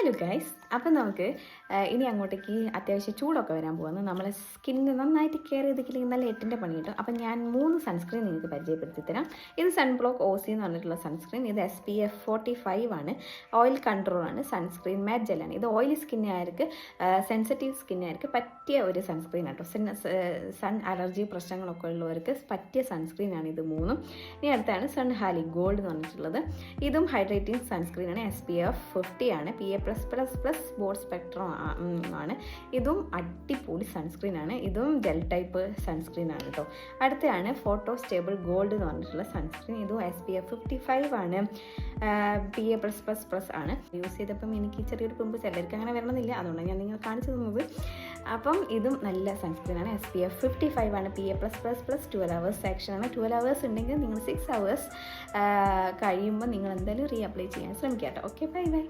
Hello guys, അപ്പം നമുക്ക് ഇനി അങ്ങോട്ടേക്ക് അത്യാവശ്യം ചൂടൊക്കെ വരാൻ പോകുന്നു. നമ്മളെ സ്കിന്നിന് നന്നായിട്ട് കെയർ ചെയ്തിട്ടില്ലെങ്കിൽ നല്ല 8ൻ്റെ പണി കിട്ടും. അപ്പം ഞാൻ 3 സൺസ്ക്രീൻ നിങ്ങൾക്ക് പരിചയപ്പെടുത്തി തരാം. ഇത് സൺബ്ലോക്ക് OC എന്ന് പറഞ്ഞിട്ടുള്ള സൺസ്ക്രീൻ. ഇത് SPF 45 ആണ്. ഓയിൽ കൺട്രോളാണ്. സൺസ്ക്രീൻ മാറ്റ് ജെല്ലാണ്. ഇത് ഓയിലി സ്കിന്നുകാർക്ക്, സെൻസിറ്റീവ് സ്കിന്നുകാർക്ക് പറ്റിയ ഒരു സൺസ്ക്രീൻ ആട്ടോ. സൺ അലർജി പ്രശ്നങ്ങളൊക്കെ ഉള്ളവർക്ക് പറ്റിയ സൺസ്ക്രീനാണ് ഇത് 3. ഇനി അടുത്താണ് സൺ ഹാലി ഗോൾഡ് എന്ന് പറഞ്ഞിട്ടുള്ളത്. ഇതും ഹൈഡ്രേറ്റിംഗ് സൺസ്ക്രീനാണ്. SPF 50 ആണ്. PA+++ ബോർഡ് സ്പെക്ട്രം ആണ്. ഇതും അടിപൊളി സൺസ്ക്രീനാണ്. ഇതും ജെൽ ടൈപ്പ് സൺസ്ക്രീനാണ് കേട്ടോ. അടുത്തതാണ് ഫോട്ടോ സ്റ്റേബിൾ ഗോൾഡ് എന്ന് പറഞ്ഞിട്ടുള്ള സൺസ്ക്രീൻ. ഇതും SPF 55 ആണ്. PA+++ ആണ്. യൂസ് ചെയ്തപ്പം എനിക്ക് ചെറിയൊരു പിമ്പ് ചിലർക്ക് അങ്ങനെ വരണമെന്നില്ല, അതുകൊണ്ടാണ് ഞാൻ നിങ്ങൾ കാണിച്ചു തന്നത്. അപ്പം ഇതും നല്ല സൺസ്ക്രീനാണ്. SPF 55 ആണ്. PA+++ 12 hours ആക്ഷനാണ്. 12 hours ഉണ്ടെങ്കിൽ നിങ്ങൾ 6 hours കഴിയുമ്പോൾ നിങ്ങൾ എന്തായാലും റീഅപ്ലൈ ചെയ്യാൻ ശ്രമിക്കാം കേട്ടോ. Okay, bye bye.